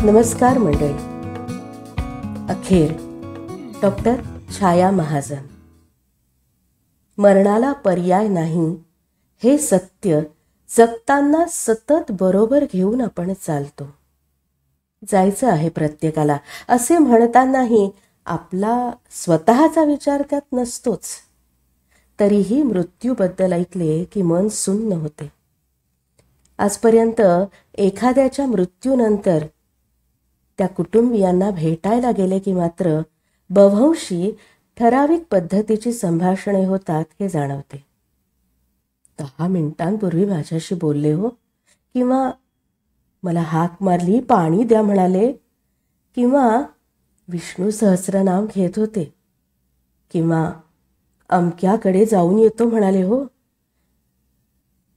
नमस्कार मंडळी. अखेर डॉक्टर छाया महाजन. मरणाला पर्याय नाही हे सत्य जगताना सतत बरोबर घेऊन आपण चालतो. जायचं आहे प्रत्येकाला असे म्हणतानाही आपला स्वतःचा विचार त्यात नसतोच. तरीही मृत्यूबद्दल ऐकले की मन सुन्न होते. आजपर्यंत एखाद्याच्या मृत्यूनंतर त्या कुटुंबियांना भेटायला गेले की मात्र बव्हंशी ठराविक पद्धतीची संभाषणे होतात हे जाणवते. 10 मिनिटांपूर्वी माझ्याशी बोलले हो, किंवा मला हाक मारली, पाणी द्या म्हणाले, किंवा विष्णू सहस्रनाम घेत होते, किंवा अमक्याकडे जाऊन येतो म्हणाले हो,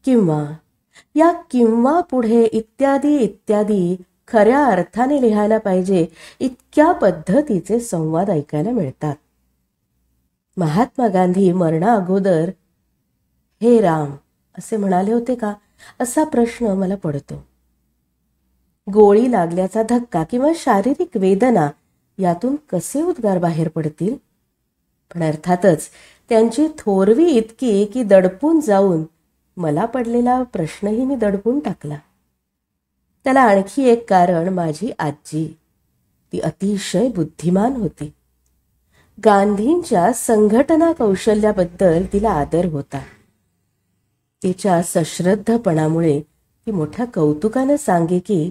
किंवा या किंवा पुढे इत्यादी इत्यादी खऱ्या अर्थाने लिहायला पाहिजे इतक्या पद्धतीचे संवाद ऐकायला मिळतात. महात्मा गांधी मरणा अगोदर हे राम असे म्हणाले होते का, असा प्रश्न मला पडतो. गोळी लागल्याचा धक्का किंवा शारीरिक वेदना यातून कसे उद्गार बाहेर पडतील. पण अर्थातच त्यांची थोरवी इतकी की दडपून जाऊन मला पडलेला प्रश्नही मी दडपून टाकला. त्याला आणखी एक कारण माझी आजी. ती अतिशय बुद्धिमान होती. गांधींच्या संघटना कौशल्याबद्दल तिला आदर होता. तिच्या सश्रद्धपणामुळे ती मोठ्या कौतुकानं सांगे की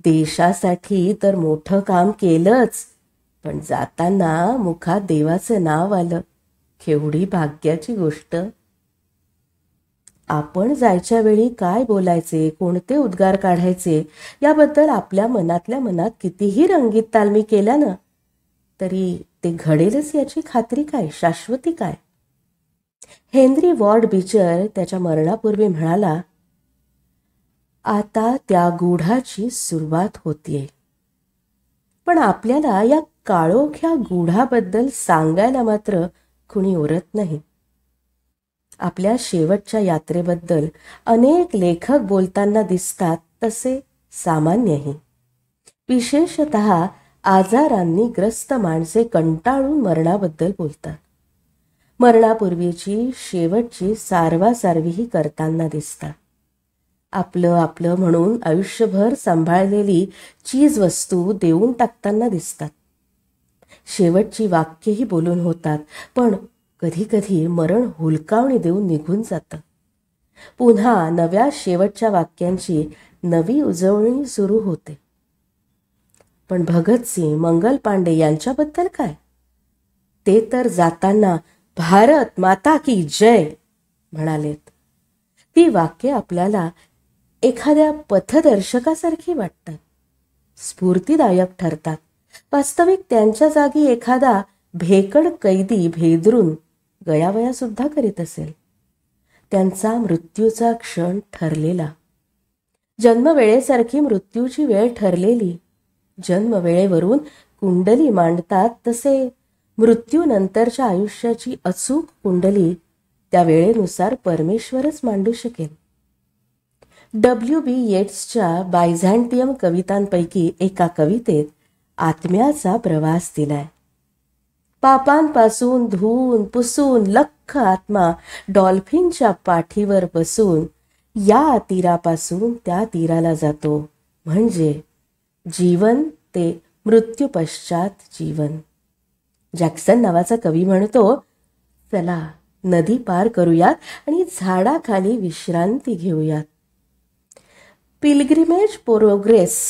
देशासाठी तर मोठं काम केलंच, पण जाताना मुखात देवाचं नाव आलं. केवढी भाग्याची गोष्ट. आपण जायच्या वेळी काय बोलायचे, कोणते उद्गार काढायचे याबद्दल आपल्या मनातल्या मनात कितीही रंगीत तालमी केल्यानं तरी ते घडेलच याची खात्री काय, शाश्वती काय. हेनरी वॉर्ड बीचर त्याच्या मरणापूर्वी म्हणाला, आता त्या गूढाची सुरुवात होतीये. पण आपल्याला या काळोख्या गूढाबद्दल सांगायला मात्र कुणी उरत नाही. आपल्या शेवटच्या यात्रेबद्दल अनेक लेखक बोलताना दिसतात, तसे सामान्यही. विशेषतः आजारांनी ग्रस्त माणसे कंटाळून मरणाबद्दल बोलतात. मरणापूर्वीची शेवटची सारवासारवीही करताना दिसतात. आपलं आपलं म्हणून आयुष्यभर सांभाळलेली चीज वस्तू देऊन टाकताना दिसतात. शेवटची वाक्यही बोलून होतात, पण कधी कधी मरण हुलकावणी देऊन निघून जातं. पुन्हा नव्या शेवटच्या वाक्यांची नवी उजवणी सुरू होते. पण भगतसिंग, मंगल पांडे यांच्याबद्दल काय? ते तर जाताना भारत माता की जय म्हणालेत. ती वाक्ये आपल्याला एखाद्या पथदर्शकासारखी वाटतात, स्फूर्तिदायक ठरतात. वास्तविक त्यांच्या जागी एखादा भेकड कैदी भेदरून गयावया सुद्धा करीत असेल. त्यांचा मृत्यूचा क्षण ठरलेला, जन्मवेळेसारखी मृत्यूची वेळ ठरलेली. जन्मवेळेवरून कुंडली मांडतात तसे मृत्यूनंतरच्या आयुष्याची अचूक कुंडली त्या वेळेनुसार परमेश्वरच मांडू शकेल. W.B. येट्सच्या बायझॅन्टियम कवितांपैकी एका कवितेत आत्म्याचा प्रवास दिलाय. पापांपासून धुवून पुसून लख्ख आत्मा डॉल्फिनच्या पाठीवर बसून या तीरापासून त्या तीराला जातो. म्हणजे जीवन ते मृत्यूपश्चात जीवन. जॅक्सन नावाचा कवी म्हणतो, चला नदी पार करूयात आणि झाडाखाली विश्रांती घेऊयात. पिलग्रिमेज प्रोग्रेस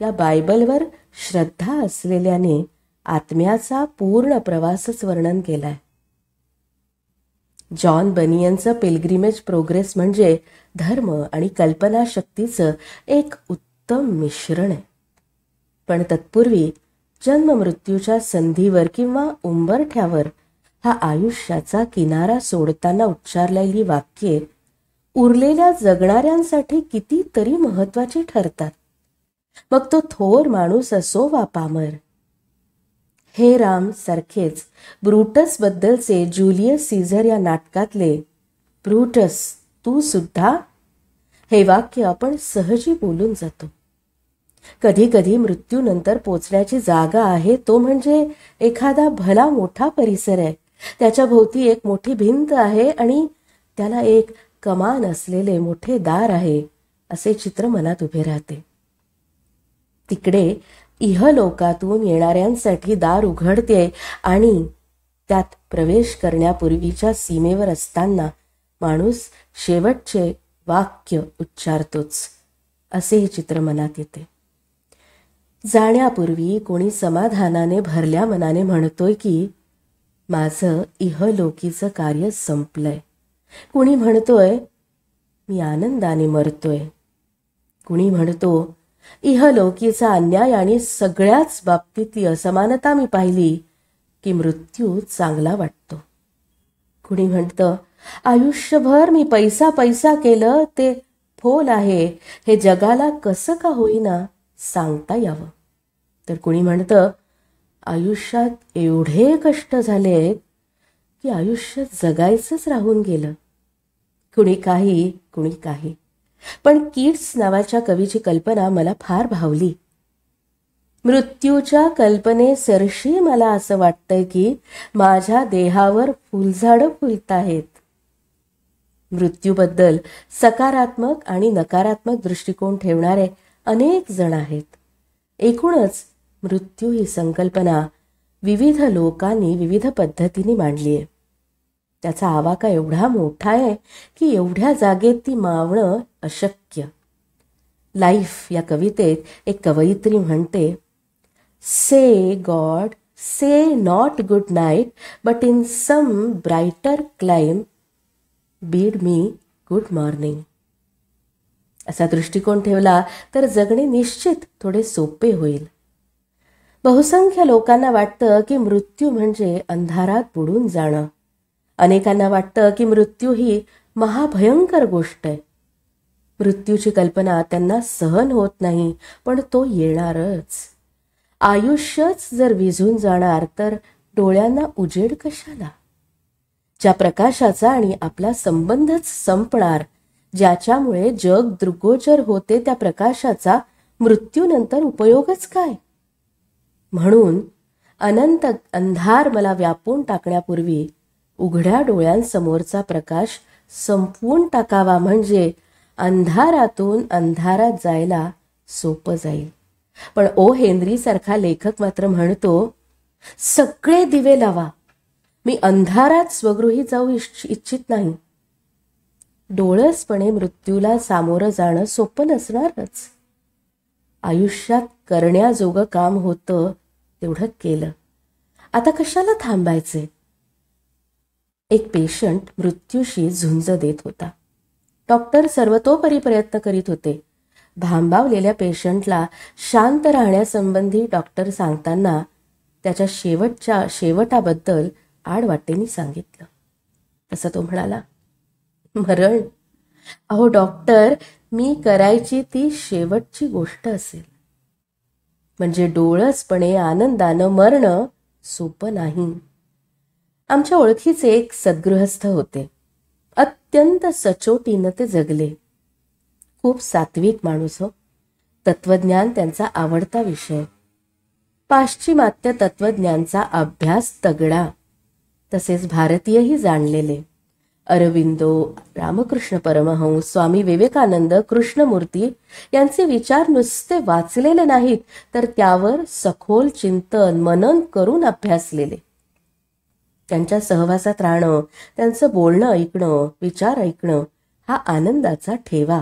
या बायबलवर श्रद्धा असलेल्याने आत्म्याचा पूर्ण प्रवासच वर्णन केलाय. जॉन बनियनचं पिलग्रिमेज प्रोग्रेस म्हणजे धर्म आणि कल्पनाशक्तीचं एक उत्तम मिश्रण आहे. पण तत्पूर्वी जन्ममृत्यूच्या संधीवर किंवा उंबरठ्यावर हा आयुष्याचा किनारा सोडताना उच्चारलेली वाक्ये उरलेल्या जगणाऱ्यांसाठी कितीतरी महत्वाची ठरतात. मग तो थोर माणूस असो वा पामर. हे राम सारखेच ब्रूटस बद्दलचे जुलियस सीझर या नाटकातले ब्रूटस तू सुद्धा हे वाक्य आपण सहजी बोलून जातो. कधी कधी मृत्यूनंतर पोचण्याची जागा आहे तो म्हणजे एखादा भला मोठा परिसर आहे, त्याच्या भोवती एक मोठी भिंत आहे आणि त्याला एक कमान असलेले मोठे दार आहे, असे चित्र मनात उभे राहते. तिकडे इहलोकातून येणाऱ्यांसाठी दार उघडते आणि त्यात प्रवेश करण्यापूर्वीच्या सीमेवर असताना माणूस शेवटचे वाक्य उच्चारतोच, असे हे चित्र मनात येते. जाण्यापूर्वी कोणी समाधानाने भरल्या मनाने म्हणतोय की माझं इहलोकीचं कार्य संपलंय. कुणी म्हणतोय मी आनंदाने मरतोय. कुणी म्हणतो इहलोकीचा अन्याय आणि सगळ्याच बाबतीतली असमानता मी पाहिली की मृत्यू चांगला वाटतो. कुणी म्हणतं आयुष्यभर मी पैसा पैसा केलं ते फोल आहे, हे जगाला कसं का होईना सांगता यावं. तर कुणी म्हणतं आयुष्यात एवढे कष्ट झालेत की आयुष्य जगायचंच राहून गेलं. कुणी काही कुणी काही. पण कीट्स नावाच्या कवीची कल्पना मला फार भावली. मृत्यूच्या कल्पनेसरशी मला असं वाटतंय की माझ्या देहावर फुलझाडं फुलताहेत. मृत्यूबद्दल सकारात्मक आणि नकारात्मक दृष्टिकोन ठेवणारे अनेक जण आहेत. एकूणच मृत्यू ही संकल्पना विविध लोकांनी विविध पद्धतीने मांडली आहे. त्याचा आवाका एवढा मोठा आहे की एवढ्या जागेत ती मावणं अशक्य. लाईफ या कवितेत एक कवयित्री म्हणते, say God say not good night but in some brighter clime bid me good morning. असा दृष्टिकोन ठेवला तर जगणे निश्चित थोडे सोपे होईल. बहुसंख्य लोकांना वाटतं की मृत्यू म्हणजे अंधारात बुडून जाणं. अनेकांना वाटतं की मृत्यू ही महाभयंकर गोष्ट आहे. मृत्यूची कल्पना त्यांना सहन होत नाही, पण तो येणारच. आयुष्यच जर विझून जाणार तर डोळ्यांना उजेड कशाला. ज्या प्रकाशाचा आणि आपला संबंधच संपणार, ज्याच्यामुळे जग दृग्गोचर होते, त्या प्रकाशाचा मृत्यूनंतर उपयोगच काय. म्हणून अनंत अंधार मला व्यापून टाकण्यापूर्वी उघड्या डोळ्यांसमोरचा प्रकाश संपवून टाकावा, म्हणजे अंधारातून अंधारात जायला सोपं जाईल. पण ओ हेनरी सारखा लेखक मात्र म्हणतो सगळे दिवे लावा, मी अंधारात स्वगृही जाऊ इच्छित नाही. डोळसपणे मृत्यूला सामोरं जाणं सोपं नसणारच. आयुष्यात करण्याजोगं काम होतं तेवढं केलं, आता कशाला थांबायचे. एक पेशंट मृत्यूशी झुंज देत होता. डॉक्टर सर्वतोपरी प्रयत्न करीत होते. भांबावलेल्या पेशंटला शांत राहण्यासंबंधी डॉक्टर सांगताना त्याच्या शेवटाबद्दल आडवाटेने सांगितलं. तसं तो म्हणाला, मरण? अहो डॉक्टर, मी करायची ती शेवटची गोष्ट असेल. म्हणजे डोळसपणे आनंदानं मरणं सोपं नाही. आमच्या ओळखीचे एक सद्गृहस्थ होते. अत्यंत सचोटीनं ते जगले. खूप सात्विक माणूस हो. तत्वज्ञान त्यांचा आवडता विषय. पाश्चिमात्य तत्वज्ञांचा अभ्यास तगडा. तसेच भारतीयही जाणलेले. अरविंदो, रामकृष्ण परमहंस, स्वामी विवेकानंद, कृष्णमूर्ती यांचे विचार नुसते वाचलेले नाहीत, तर त्यावर सखोल चिंतन मनन करून अभ्यासलेले. त्यांच्या सहवासात राहणं, त्यांचं बोलणं ऐकणं, विचार ऐकणं हा आनंदाचा ठेवा.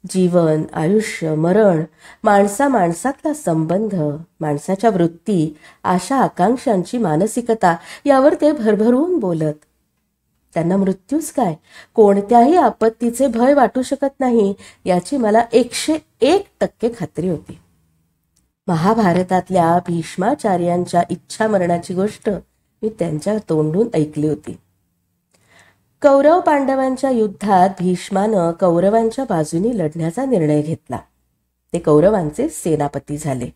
जीवन, आयुष्य, मरण, माणसातला संबंध, माणसाच्या वृत्ती, आशा आकांक्षांची मानसिकता यावर ते भरभरून बोलत. त्यांना मृत्यूच काय, कोणत्याही आपत्तीचे भय वाटू शकत नाही याची मला 101% खात्री होती. महाभारतातल्या भीष्माचार्यांच्या इच्छा मरणाची गोष्ट मी त्यांच्या तोंडून ऐकली होती. कौरव पांडवांच्या युद्धात भीष्मानं कौरवांच्या बाजूने लढण्याचा निर्णय घेतला. ते कौरवांचे सेनापती झाले.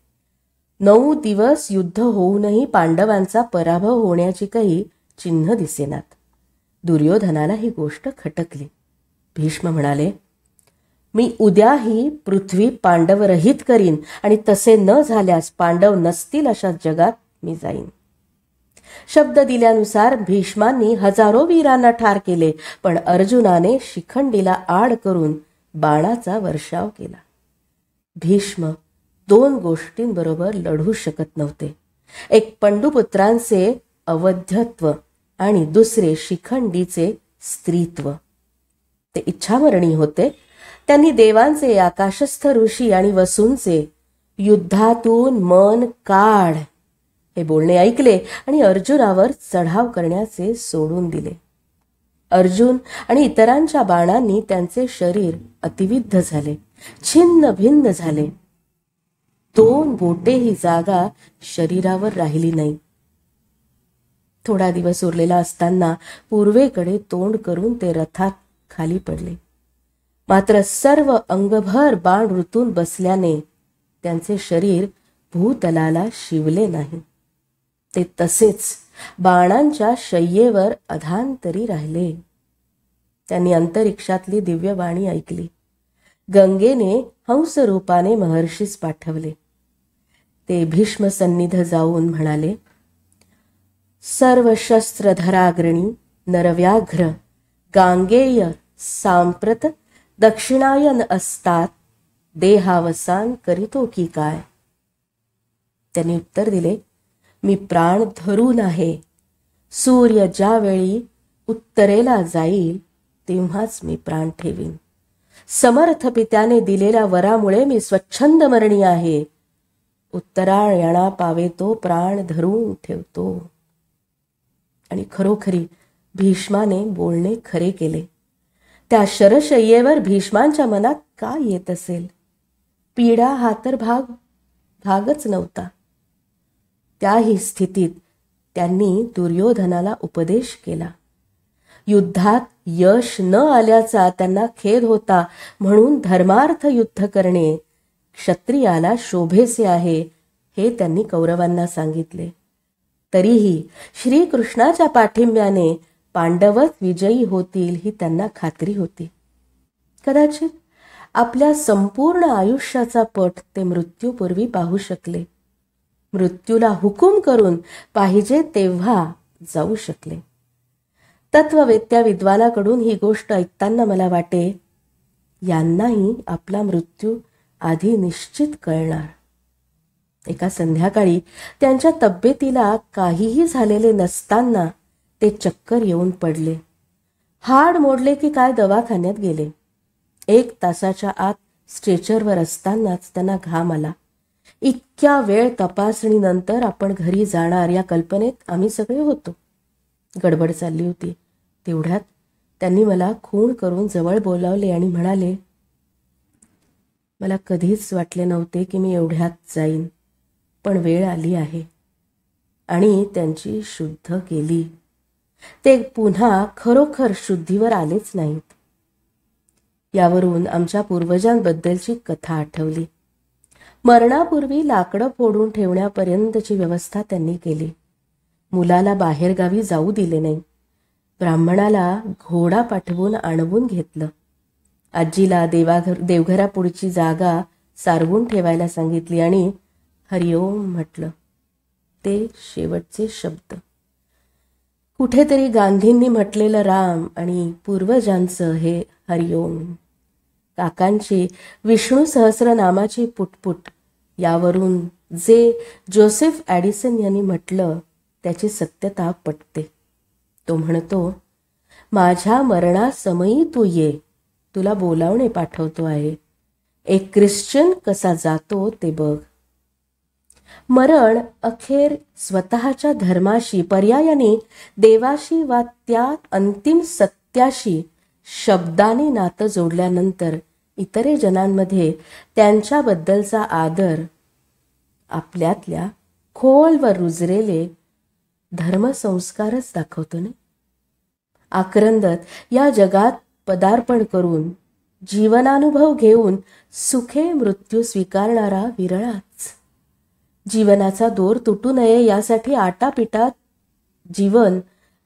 9 दिवस युद्ध होऊनही पांडवांचा पराभव होण्याची काही चिन्ह दिसेनात. दुर्योधनाला ही गोष्ट खटकली. भीष्म म्हणाले, मी उद्याही पृथ्वी पांडवरहित करीन आणि तसे न झाल्यास पांडव नसतील अशा जगात मी जाईन. शब्द दिल्यानुसार भीष्मांनी हजारो वीरांना ठार केले, पण अर्जुनाने शिखंडीला आड करून बाणाचा वर्षाव केला. भीष्म 2 गोष्टींबरोबर लढू शकत नव्हते. एक पंडुपुत्रांचे अवध्यत्व आणि दुसरे शिखंडीचे स्त्रीत्व. ते इच्छामरणी होते. त्यांनी देवांचे, आकाशस्थ ऋषी आणि वसूंचे युद्धातून मन काढ हे बोलणे ऐकले आणि अर्जुनावर चढाव करण्याचे सोडून दिले. अर्जुन आणि इतरांच्या बाणांनी त्यांचे शरीर अतिविद्ध झाले, छिन्न भिन्न झाले. 2 बोटे ही जागा शरीरावर राहिली नाही. थोडा दिवस उरलेला असताना पूर्वेकडे तोंड करून ते रथात खाली पडले. मात्र सर्व अंगभर बाण ऋतून बसल्याने त्यांचे शरीर भूतलाला शिवले नाही. ते तसेच बाणांच्या शय्येवर अधांतरी राहिले. त्यांनी अंतरिक्षातली दिव्यवाणी ऐकली. गंगेने हंसरूपाने महर्षीस पाठवले. ते भीष्म सन्निध जाऊन म्हणाले, सर्व शस्त्रधराग्रणी नरव्याघ्र गांगेय सांप्रत दक्षिणायन असतात, देहावसान करीतो की काय. त्यांनी उत्तर दिले, मी प्राण धरून आहे. सूर्य ज्यावेळी उत्तरेला जाईल तेव्हाच मी प्राण ठेवीन. समर्थ पित्याने दिलेल्या वरामुळे मी स्वच्छंद मरणी आहे. उत्तरायणा पावे तो प्राण धरून ठेवतो. आणि खरोखरी भीष्माने बोलणे खरे केले. त्या शरशय्येवर भीष्मांच्या मनात काय येत असेल. पीडा हा तर भागच नव्हता. त्याही स्थितीत त्यांनी दुर्योधनाला उपदेश केला. युद्धात यश न आल्याचा त्यांना खेद होता, म्हणून धर्मार्थ युद्ध करणे क्षत्रियाला शोभेसे आहे हे त्यांनी कौरवांना सांगितले. तरीही श्रीकृष्णाच्या पाठिंब्याने पांडवच विजयी होतील ही त्यांना खात्री होती. कदाचित आपल्या संपूर्ण आयुष्याचा पट ते मृत्यूपूर्वी पाहू शकले. मृत्यूला हुकूम करून पाहिजे तेव्हा जाऊ शकले. तत्ववेत्या विद्वानाकडून ही गोष्ट ऐकताना मला वाटे, यांनाही आपला मृत्यू आधी निश्चित कळणार. एका संध्याकाळी त्यांच्या तब्येतीला काहीही झालेले नसताना ते चक्कर येऊन पडले. हाड मोडले की काय दवाखान्यात गेले. 1 तासाच्या आत स्ट्रेचरवर असतानाच त्यांना घाम आला. इतक्या वेळ तपासणीनंतर आपण घरी जाणार या कल्पनेत आम्ही सगळे होतो. गडबड चालली होती. तेवढ्यात त्यांनी मला खूण करून जवळ बोलावले आणि म्हणाले, मला कधीच वाटले नव्हते की मी एवढ्यात जाईन, पण वेळ आली आहे. आणि त्यांची शुद्ध केली. ते पुन्हा खरोखर शुद्धीवर आलेच नाहीत. यावरून आमच्या पूर्वजांबद्दलची कथा आठवली. मरणापूर्वी लाकडं फोडून ठेवण्यापर्यंतची व्यवस्था त्यांनी केली. मुलाला बाहेरगावी जाऊ दिले नाही. ब्राह्मणाला घोडा पाठवून आणवून घेतलं. आजीला देवघरापुढची जागा सारवून ठेवायला सांगितली आणि हरिओम म्हटलं. ते शेवटचे शब्द. कुठेतरी गांधींनी म्हटलेलं राम आणि पूर्वजांचं हे हरिओम, काकांची विष्णू सहस्रनामाची पुटपुट, यावरून जे जोसेफ ॲडिसन यांनी म्हटलं त्याची सत्यता पटते. तो म्हणतो, माझ्या मरणासमयी तू ये, तुला बोलावणे पाठवतो आहे. एक ख्रिश्चन कसा जातो ते बघ. मरण अखेर स्वतःच्या धर्माशी, पर्यायाने देवाशी वा त्या अंतिम सत्याशी शब्दाने नातं जोडल्यानंतर इतरे जनांमध्ये त्यांच्याबद्दलचा आदर आपल्यातल्या खोलवर रुजलेले धर्मसंस्कारच दाखवतो ना. आक्रंदत या जगात पदार्पण करून जीवनानुभव घेऊन सुखे मृत्यू स्वीकारणारा विरळाच. जीवनाचा दोर तुटू नये यासाठी आटापिटात जीवन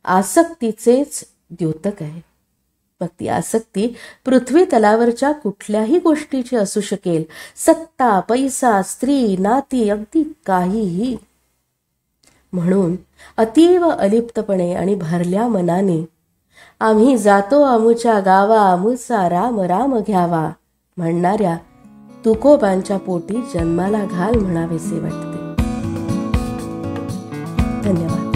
आसक्तीचेच द्योतक आहे. मग ती आसक्ती पृथ्वी तलावरच्या कुठल्याही गोष्टीची असू शकेल. सत्ता, पैसा, स्त्री, नाती, अगदी काहीही. म्हणून अतीव अलिप्तपणे आणि भरल्या मनाने आम्ही जातो अमुच्या गावा, अमुचा राम राम घ्यावा म्हणणाऱ्या तुकोबांच्या पोटी जन्माला घाल म्हणावेसे वाटते. धन्यवाद.